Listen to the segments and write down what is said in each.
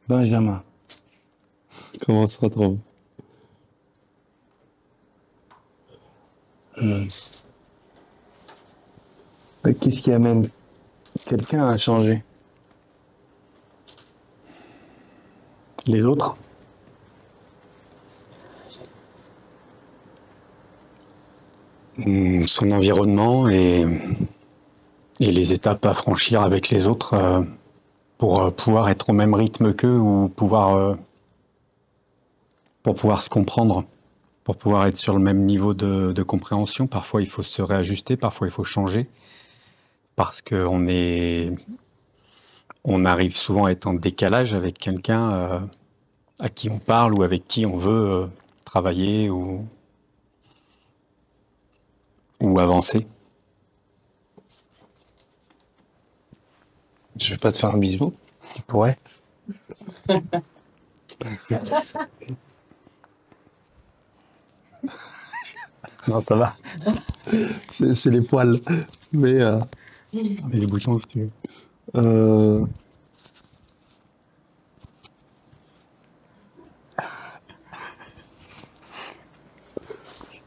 Benjamin, Comment on se retrouve? hmm, qu'est-ce qui amène quelqu'un à changer? Les autres? Son environnement et les étapes à franchir avec les autres pour pouvoir être au même rythme qu'eux ou pour pouvoir se comprendre, pour pouvoir être sur le même niveau de compréhension. Parfois, il faut se réajuster, parfois, il faut changer parce on arrive souvent à être en décalage avec quelqu'un à qui on parle ou avec qui on veut travailler ou avancer. Je vais pas te faire un bisou. Tu pourrais? Non, ça va. C'est les poils. Mais Mais les boutons, si tu veux. euh,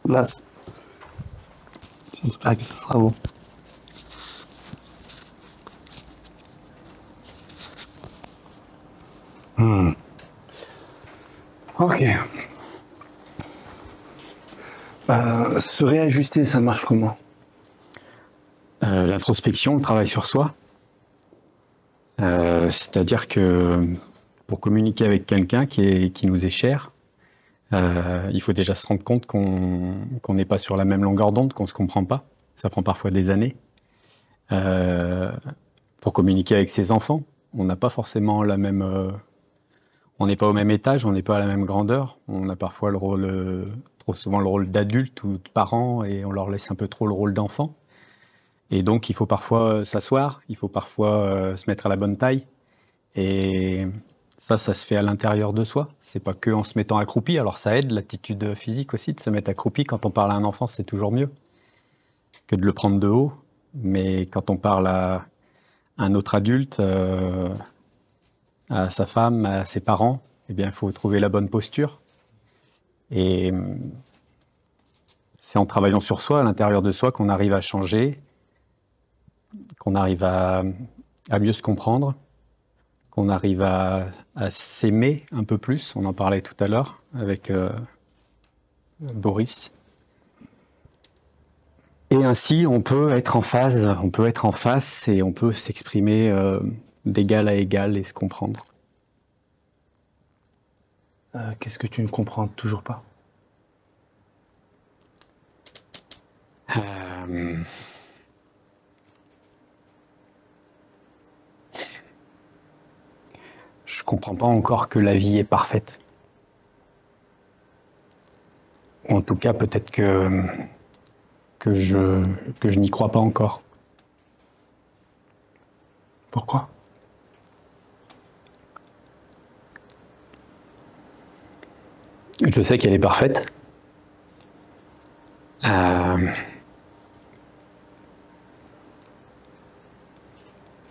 là, j'espère que ce sera bon. Ok. Se réajuster, ça marche comment? L'introspection, le travail sur soi. C'est-à-dire que pour communiquer avec quelqu'un qui nous est cher, il faut déjà se rendre compte qu'on n'est pas sur la même longueur d'onde, qu'on ne se comprend pas. Ça prend parfois des années. Euh, pour communiquer avec ses enfants, on n'a pas forcément la même... on n'est pas au même étage, on n'est pas à la même grandeur. On a parfois le rôle, trop souvent le rôle d'adulte ou de parent, et on leur laisse un peu trop le rôle d'enfant. Et donc, il faut parfois s'asseoir, il faut parfois se mettre à la bonne taille. Et ça se fait à l'intérieur de soi. C'est pas que en se mettant accroupi. Alors, ça aide l'attitude physique aussi de se mettre accroupi. Quand on parle à un enfant, c'est toujours mieux que de le prendre de haut. Mais quand on parle à un autre adulte, à sa femme, à ses parents, eh bien, il faut trouver la bonne posture. Et c'est en travaillant sur soi, à l'intérieur de soi, qu'on arrive à changer, qu'on arrive à mieux se comprendre, qu'on arrive à s'aimer un peu plus. On en parlait tout à l'heure avec Boris. Et ainsi, on peut être en face et on peut s'exprimer d'égal à égal et se comprendre. Qu'est-ce que tu ne comprends toujours pas? euh, Je comprends pas encore que la vie est parfaite. Ou en tout cas, peut-être que je n'y crois pas encore. Pourquoi? Je sais qu'elle est parfaite.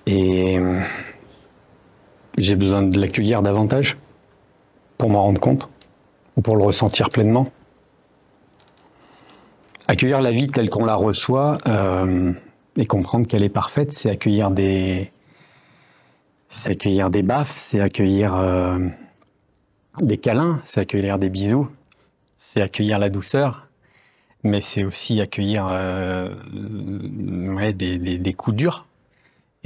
Et j'ai besoin de l'accueillir davantage pour m'en rendre compte ou pour le ressentir pleinement. Accueillir la vie telle qu'on la reçoit et comprendre qu'elle est parfaite, c'est accueillir des baffes, c'est accueillir des câlins, c'est accueillir des bisous, c'est accueillir la douceur, mais c'est aussi accueillir ouais, des coups durs.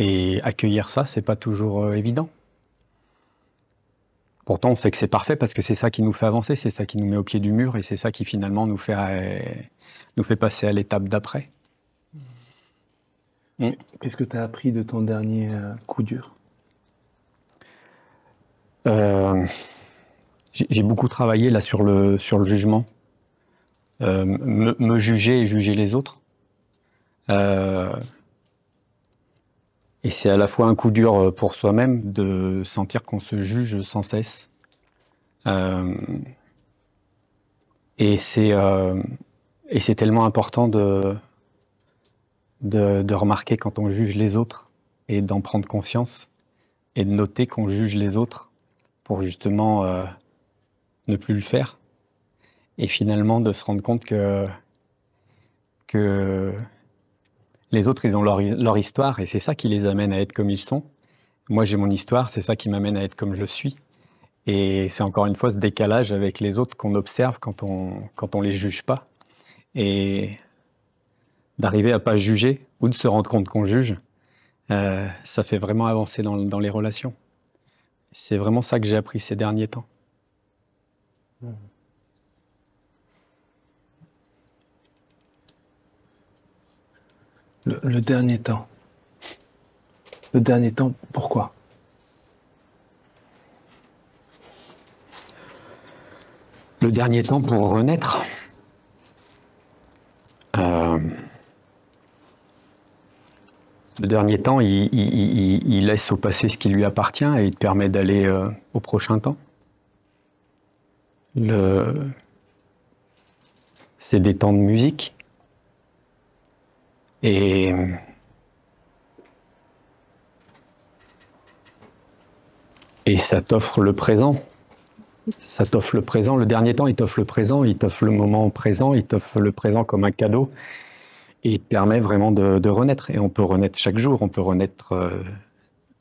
Et accueillir ça, c'est pas toujours évident. Pourtant, on sait que c'est parfait parce que c'est ça qui nous fait avancer, c'est ça qui nous met au pied du mur et c'est ça qui finalement nous fait passer à l'étape d'après. Qu'est-ce que tu as appris de ton dernier coup dur? Euh, j'ai beaucoup travaillé là sur le jugement, me juger et juger les autres. Et c'est à la fois un coup dur pour soi-même de sentir qu'on se juge sans cesse. Et c'est tellement important de remarquer quand on juge les autres et d'en prendre conscience et de noter qu'on juge les autres pour justement ne plus le faire. Et finalement, de se rendre compte que les autres, ils ont leur histoire, et c'est ça qui les amène à être comme ils sont. Moi, j'ai mon histoire, c'est ça qui m'amène à être comme je suis. Et c'est encore une fois ce décalage avec les autres qu'on observe quand on les juge pas. Et d'arriver à pas juger ou de se rendre compte qu'on juge, ça fait vraiment avancer dans les relations. C'est vraiment ça que j'ai appris ces derniers temps. Le dernier temps. Le dernier temps, pourquoi? Le dernier temps pour renaître. Le dernier temps, il laisse au passé ce qui lui appartient et il te permet d'aller au prochain temps. C'est des temps de musique. Et ça t'offre le présent. Ça t'offre le présent. Le dernier temps, il t'offre le présent, il t'offre le moment présent, il t'offre le présent comme un cadeau. Et il te permet vraiment de renaître. Et on peut renaître chaque jour, on peut renaître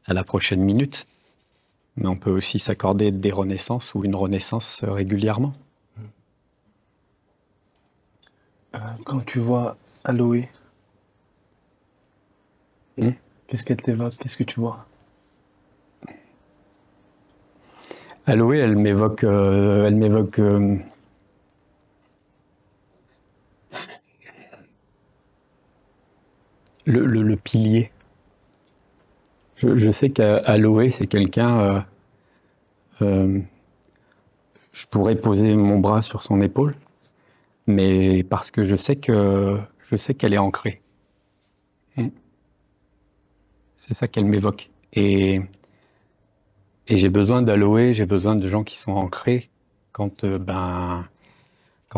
à la prochaine minute. Mais on peut aussi s'accorder des renaissances ou une renaissance régulièrement. Quand tu vois Aloé, qu'est-ce qu'elle t'évoque? Qu'est-ce que tu vois? Aloé, elle m'évoque le pilier. Je sais qu'Aloé, c'est quelqu'un... je pourrais poser mon bras sur son épaule, mais parce que je sais qu'elle est ancrée. C'est ça qu'elle m'évoque. Et j'ai besoin d'Aloé, j'ai besoin de gens qui sont ancrés quand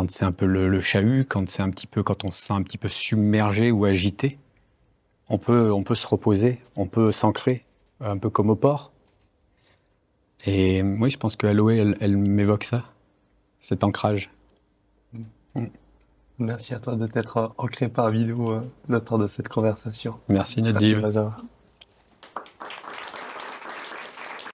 c'est un peu le chahut, quand on se sent un petit peu submergé ou agité. On peut se reposer, on peut s'ancrer, un peu comme au port. Et oui, je pense que Aloé, elle m'évoque ça, cet ancrage. Merci à toi de t'être ancré par vidéo le temps de cette conversation. Merci Merci, Nadib. Benjamin.